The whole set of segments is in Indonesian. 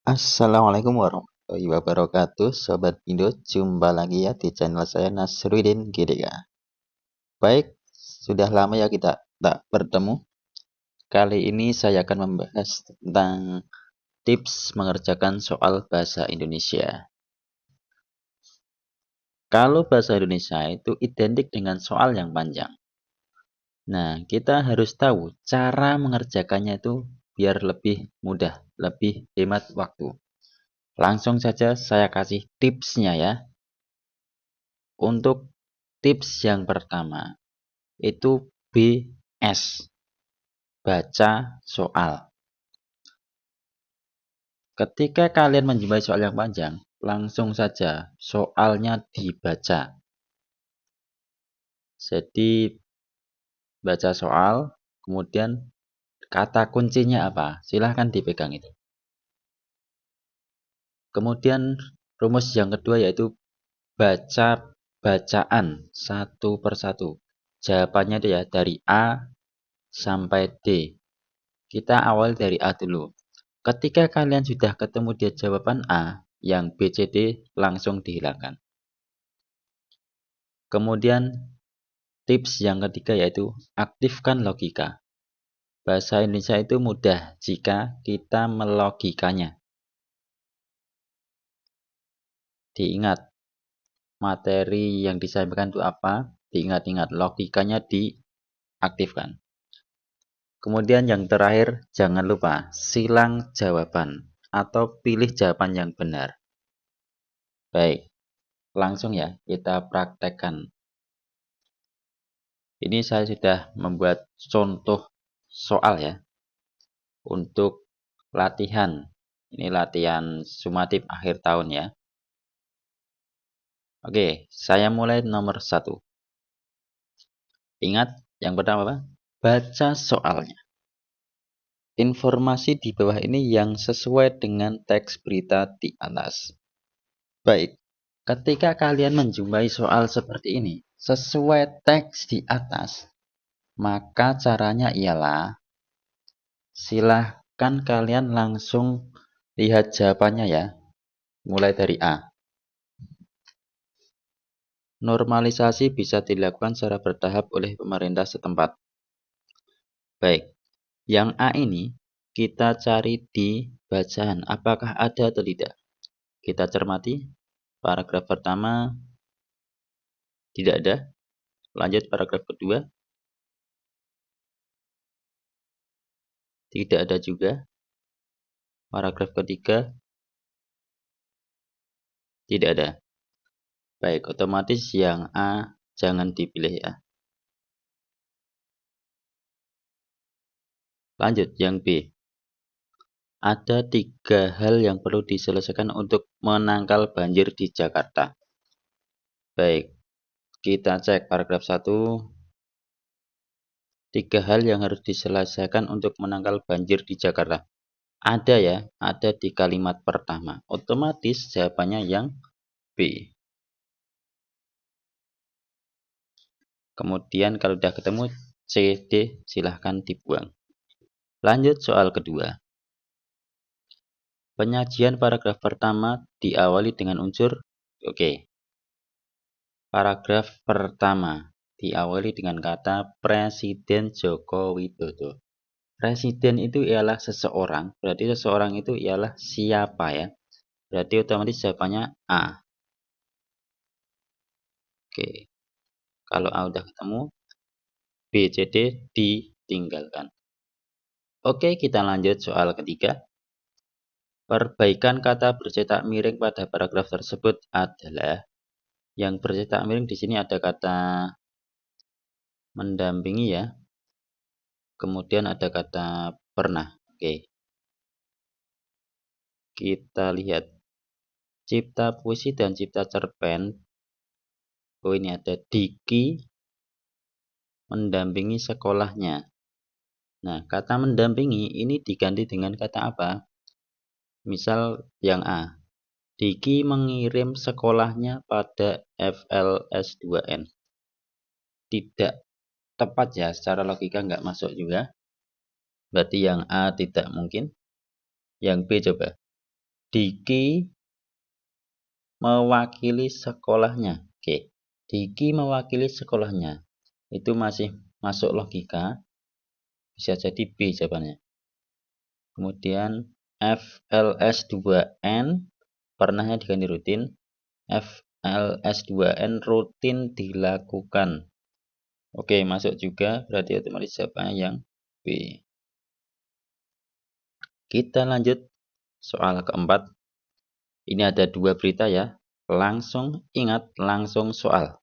Assalamualaikum warahmatullahi wabarakatuh, Sobat Indo. Jumpa lagi ya di channel saya Nasruddin GDK. Baik, sudah lama ya kita tak bertemu. Kali ini saya akan membahas tentang tips mengerjakan soal bahasa Indonesia. Kalau bahasa Indonesia itu identik dengan soal yang panjang. Nah, kita harus tahu cara mengerjakannya itu biar lebih mudah, lebih hemat waktu. Langsung saja saya kasih tipsnya ya. Untuk tips yang pertama, itu BS, baca soal. Ketika kalian menjumpai soal yang panjang, langsung saja soalnya dibaca. Jadi, baca soal, kemudian kata kuncinya apa? Silahkan dipegang itu. Kemudian rumus yang kedua yaitu baca bacaan satu persatu. Jawabannya itu ya dari A sampai D. Kita awal dari A dulu. Ketika kalian sudah ketemu di jawaban A, yang B, C, D langsung dihilangkan. Kemudian tips yang ketiga yaitu aktifkan logika. Bahasa Indonesia itu mudah jika kita melogikanya. Diingat materi yang disampaikan itu apa, diingat-ingat logikanya diaktifkan. Kemudian yang terakhir, jangan lupa silang jawaban atau pilih jawaban yang benar. Baik, langsung ya kita praktekkan. Ini saya sudah membuat contoh soal ya untuk latihan. Ini latihan sumatif akhir tahun ya. Oke, saya mulai nomor 1. Ingat, yang pertama apa? Baca soalnya. Informasi di bawah ini yang sesuai dengan teks berita di atas. Baik, ketika kalian menjumpai soal seperti ini, sesuai teks di atas, maka caranya ialah silahkan kalian langsung lihat jawabannya ya. Mulai dari A. Normalisasi bisa dilakukan secara bertahap oleh pemerintah setempat. Baik, yang A ini kita cari di bacaan. Apakah ada atau tidak? Kita cermati. Paragraf pertama tidak ada. Lanjut paragraf kedua. Tidak ada juga. Paragraf ketiga tidak ada. Baik, otomatis yang A jangan dipilih ya. Lanjut, yang B. Ada 3 hal yang perlu diselesaikan untuk menangkal banjir di Jakarta. Baik, kita cek paragraf 1. 3 hal yang harus diselesaikan untuk menangkal banjir di Jakarta. Ada ya, ada di kalimat pertama. Otomatis jawabannya yang B. Kemudian kalau sudah ketemu C, D silahkan dibuang. Lanjut soal kedua. Penyajian paragraf pertama diawali dengan unsur oke. Paragraf pertama diawali dengan kata Presiden Joko Widodo. Presiden itu ialah seseorang, berarti seseorang itu ialah siapa ya? Berarti otomatis jawabannya A. Oke. Kalau A udah ketemu, B, C, D ditinggalkan. Oke, kita lanjut soal ketiga. Perbaikan kata bercetak miring pada paragraf tersebut adalah yang bercetak miring di sini ada kata mendampingi ya. Kemudian ada kata pernah. Oke. Kita lihat cipta puisi dan cipta cerpen. Oh, ini ada Diki mendampingi sekolahnya. Nah, kata mendampingi ini diganti dengan kata apa? Misal yang A. Diki mengirim sekolahnya pada FLS2N. Tidak tepat ya, secara logika nggak masuk juga. Berarti yang A tidak mungkin. Yang B coba. Diki mewakili sekolahnya. Oke, Diki mewakili sekolahnya. Itu masih masuk logika. Bisa jadi B jawabannya. Kemudian FLS2N pernahnya diganti rutin. FLS2N rutin dilakukan. Oke, masuk juga. Berarti otomatis jawabannya yang B. Kita lanjut soal keempat. Ini ada 2 berita ya. Langsung ingat, langsung soal.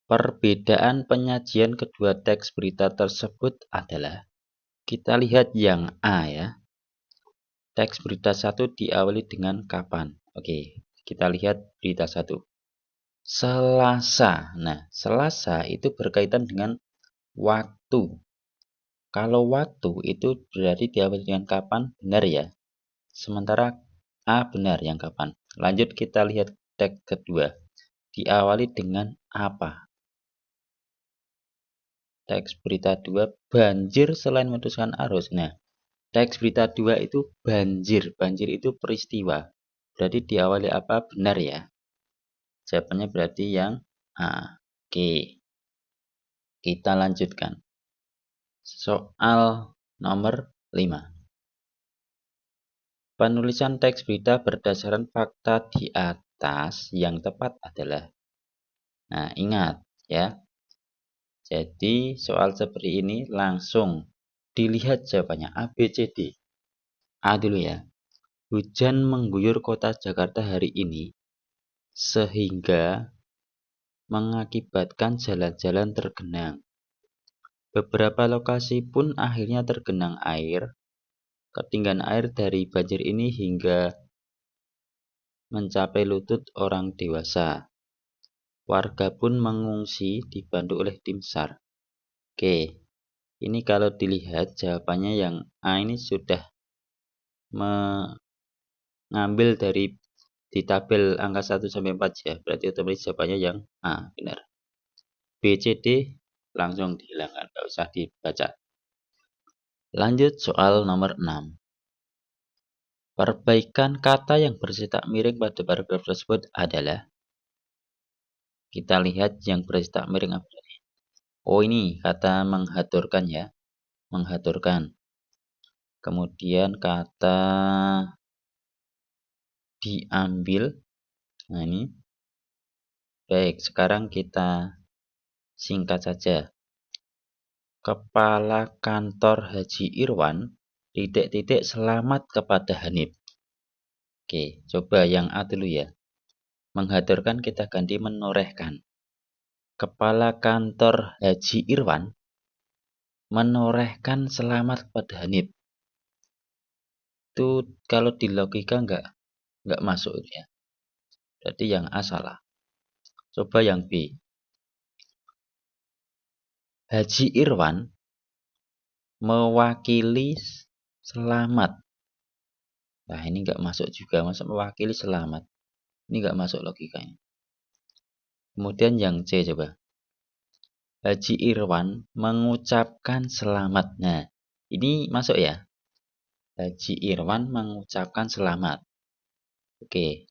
Perbedaan penyajian kedua teks berita tersebut adalah, kita lihat yang A ya. Teks berita 1 diawali dengan kapan? Oke, kita lihat berita 1. Selasa. Nah, Selasa itu berkaitan dengan waktu. Kalau waktu itu berarti diawali dengan kapan? Benar ya. Sementara A benar yang kapan. Lanjut kita lihat teks kedua. Diawali dengan apa? Teks berita 2, banjir selain memutuskan arus. Nah, teks berita 2 itu banjir. Banjir itu peristiwa. Berarti diawali apa? Benar ya. Jawabannya berarti yang A. Oke. Kita lanjutkan. Soal nomor 5. Penulisan teks berita berdasarkan fakta di atas yang tepat adalah. Nah, ingat ya. Jadi, soal seperti ini langsung dilihat jawabannya A, B, C, D. A dulu ya. Hujan mengguyur kota Jakarta hari ini sehingga mengakibatkan jalan-jalan tergenang. Beberapa lokasi pun akhirnya tergenang air. Ketinggian air dari banjir ini hingga mencapai lutut orang dewasa. Warga pun mengungsi dibantu oleh tim SAR. Oke, ini kalau dilihat jawabannya yang A ini sudah mengambil dari di tabel angka 1 sampai 4 ya. Berarti otomatis jawabannya yang A, benar. B, C, D langsung dihilangkan, nggak usah dibaca. Lanjut soal nomor 6. Perbaikan kata yang bercetak miring pada paragraf tersebut adalah. Kita lihat yang bercetak miring apa tadi? Oh, ini kata menghaturkan ya. Menghaturkan. Kemudian kata diambil. Nah, ini. Baik, sekarang kita singkat saja. Kepala kantor Haji Irwan titik-titik selamat kepada Hanif. Oke, coba yang A dulu ya. Menghaturkan kita ganti menorehkan. Kepala kantor Haji Irwan menorehkan selamat kepada Hanif. Itu kalau di logika nggak masuk ya. Berarti yang A salah. Coba yang B. Haji Irwan mewakili selamat. Nah, ini nggak masuk juga. Masa mewakili selamat? Ini nggak masuk logikanya. Kemudian yang C coba. Haji Irwan mengucapkan selamat. Nah, ini masuk ya. Haji Irwan mengucapkan selamat. Oke.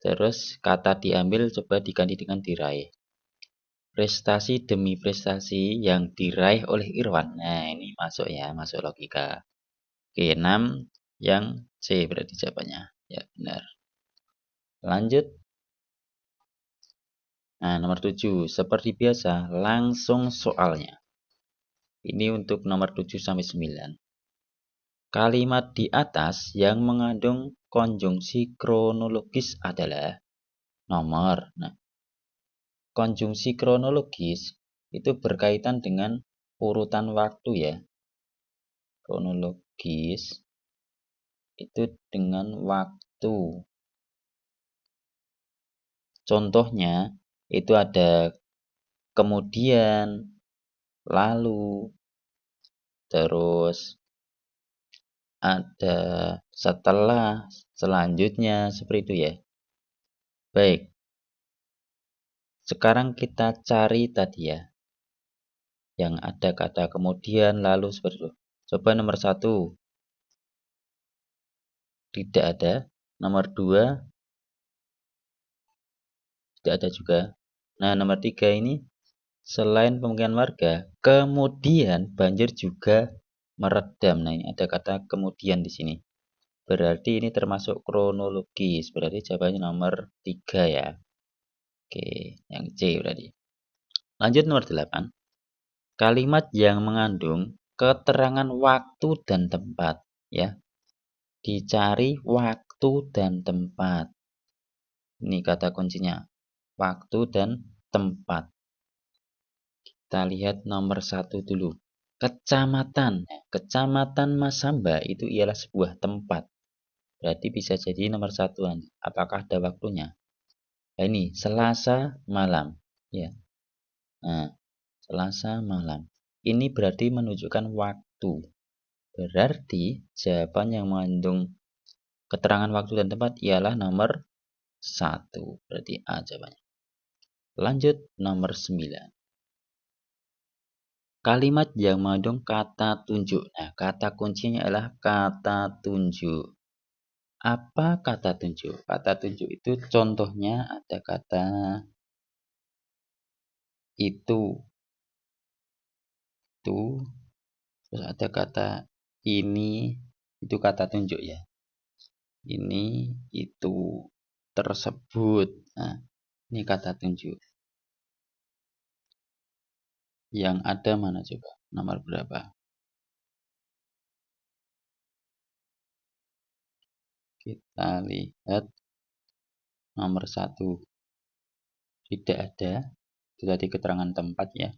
Terus kata diambil coba diganti dengan diraih. Prestasi demi prestasi yang diraih oleh Irwan. Nah, ini masuk ya, masuk logika. Oke, 6 yang C berarti jawabannya. Ya, benar. Lanjut. Nah, nomor 7. Seperti biasa, langsung soalnya. Ini untuk nomor 7 sampai 9. Kalimat di atas yang mengandung konjungsi kronologis adalah nomor. Nah, konjungsi kronologis itu berkaitan dengan urutan waktu ya. Kronologis itu dengan waktu. Contohnya itu ada kemudian, lalu, terus ada setelah, selanjutnya, seperti itu ya. Baik. Sekarang kita cari tadi ya. Yang ada kata kemudian, lalu, seperti itu. Coba nomor 1. tidak ada. Nomor 2 tidak ada juga. Nah, nomor 3 ini selain pemukiman warga, kemudian banjir juga meredam. Nah, ini ada kata kemudian di sini. Berarti ini termasuk kronologis. Berarti jawabannya nomor 3 ya. Oke, yang C berarti. Lanjut nomor 8. Kalimat yang mengandung keterangan waktu dan tempat ya. Dicari waktu dan tempat. Ini kata kuncinya. Waktu dan tempat. Kita lihat nomor 1 dulu. Kecamatan. Kecamatan Masamba itu ialah sebuah tempat. Berarti bisa jadi nomor 1. Apakah ada waktunya? Nah, ini Selasa malam. Ya. Nah, Selasa malam. Ini berarti menunjukkan waktu. Berarti jawaban yang mengandung keterangan waktu dan tempat ialah nomor 1. Berarti A jawabannya. Lanjut nomor 9. Kalimat yang mengandung kata tunjuk. Nah, kata kuncinya adalah kata tunjuk. Apa kata tunjuk? Kata tunjuk itu contohnya ada kata itu, terus ada kata ini, itu kata tunjuk ya. Ini, itu, tersebut. Nah, ini kata tunjuk. Yang ada mana coba? Nomor berapa? Kita lihat nomor 1. Tidak ada. Itu tadi keterangan tempat ya.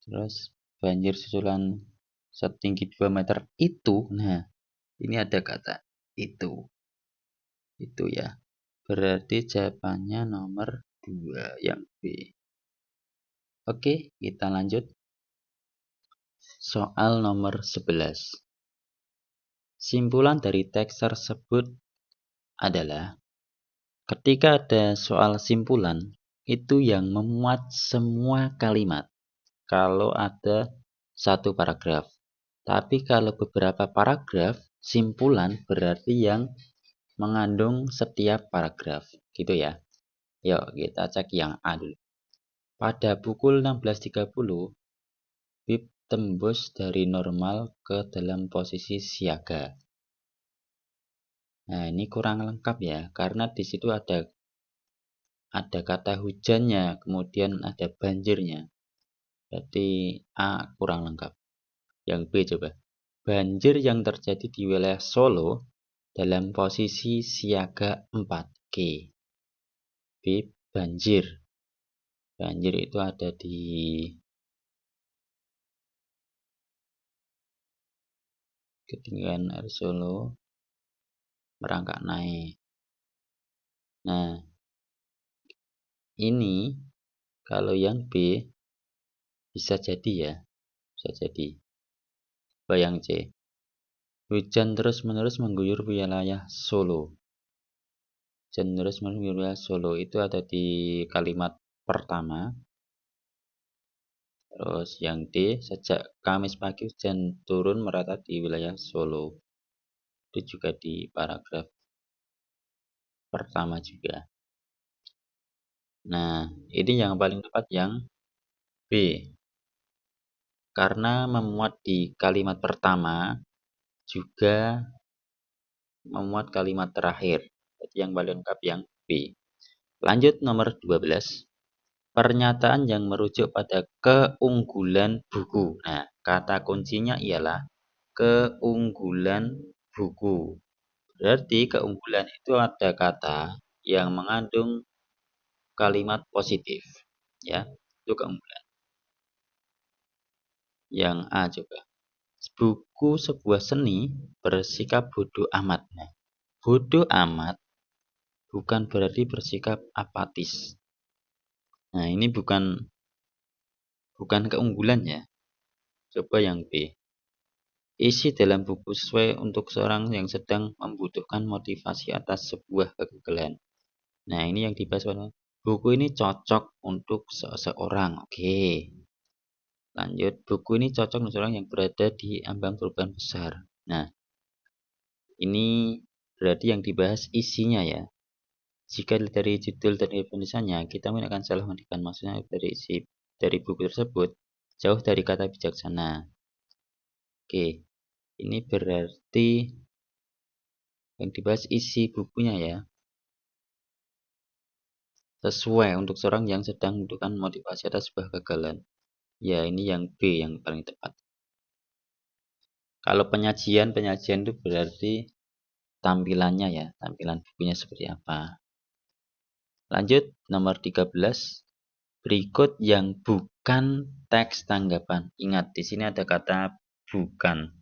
Terus banjir susulan setinggi 2 meter itu. Nah, ini ada kata itu. Itu ya. Berarti jawabannya nomor 2 yang B. Oke, kita lanjut. Soal nomor 11. Simpulan dari teks tersebut adalah ketika ada soal simpulan itu yang memuat semua kalimat kalau ada satu paragraf. Tapi kalau beberapa paragraf, simpulan berarti yang mengandung setiap paragraf. Gitu ya. Yuk kita cek yang A dulu. Pada pukul 16.30, BIP tembus dari normal ke dalam posisi siaga. Nah, ini kurang lengkap ya, karena di situ ada kata hujannya, kemudian ada banjirnya. Berarti A kurang lengkap. Yang B coba. Banjir yang terjadi di wilayah Solo dalam posisi siaga 4G. B. Banjir. Banjir itu ada di ketinggian air Solo merangkak naik. Nah, ini kalau yang B bisa jadi ya, bisa jadi. Bayang C. Hujan terus-menerus mengguyur wilayah Solo. Hujan terus-menerus mengguyur wilayah Solo itu ada di kalimat pertama. Terus yang D, sejak Kamis pagi hujan turun merata di wilayah Solo. Itu juga di paragraf pertama juga. Nah, ini yang paling tepat yang B. Karena memuat di kalimat pertama juga memuat kalimat terakhir. Jadi yang paling lengkap yang B. Lanjut nomor 12. Pernyataan yang merujuk pada keunggulan buku. Nah, kata kuncinya ialah keunggulan buku. Berarti keunggulan itu ada kata yang mengandung kalimat positif. Ya, itu keunggulan. Yang A coba. Buku sebuah seni bersikap bodoh amat. Nah, bodoh amat bukan berarti bersikap apatis. Nah, ini bukan keunggulan ya. Coba yang B. Isi dalam buku sesuai untuk seorang yang sedang membutuhkan motivasi atas sebuah kegagalan. Nah, ini yang dibahas pada buku ini cocok untuk seseorang. Oke. Lanjut, buku ini cocok untuk seorang yang berada di ambang perubahan besar. Nah, ini berarti yang dibahas isinya ya. Jika dari judul dan definisinya, kita mungkin akan salah mengartikan maksudnya dari buku tersebut jauh dari kata bijaksana. Oke, ini berarti yang dibahas isi bukunya ya. Sesuai untuk seorang yang sedang membutuhkan motivasi atas sebuah kegagalan. Ya, ini yang B yang paling tepat. Kalau penyajian itu berarti tampilannya ya, tampilan bukunya seperti apa. Lanjut, nomor 13. Berikut yang bukan teks tanggapan. Ingat, di sini ada kata bukan.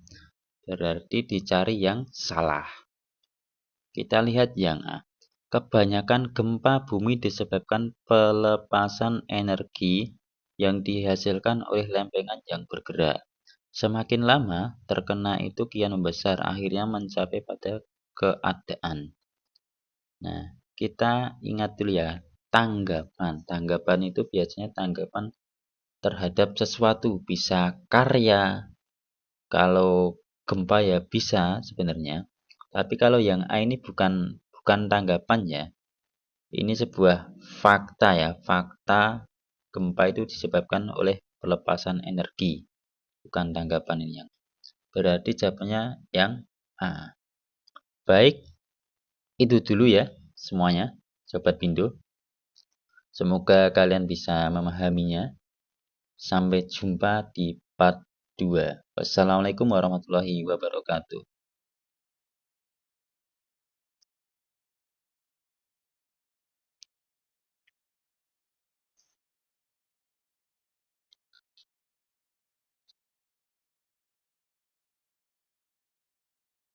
Berarti dicari yang salah. Kita lihat yang A. Kebanyakan gempa bumi disebabkan pelepasan energi yang dihasilkan oleh lempengan yang bergerak. Semakin lama, terkena itu kian membesar, akhirnya mencapai pada keadaan. Nah, kita ingat dulu ya, tanggapan. Tanggapan itu biasanya tanggapan terhadap sesuatu, bisa karya. Kalau gempa ya bisa sebenarnya. Tapi kalau yang A ini bukan tanggapan ya. Ini sebuah fakta ya, fakta gempa itu disebabkan oleh pelepasan energi. Bukan tanggapan ini yang. Berarti jawabannya yang A. Baik, itu dulu ya semuanya, Sobat Pindo. Semoga kalian bisa memahaminya. Sampai jumpa di part 2. Wassalamualaikum warahmatullahi wabarakatuh.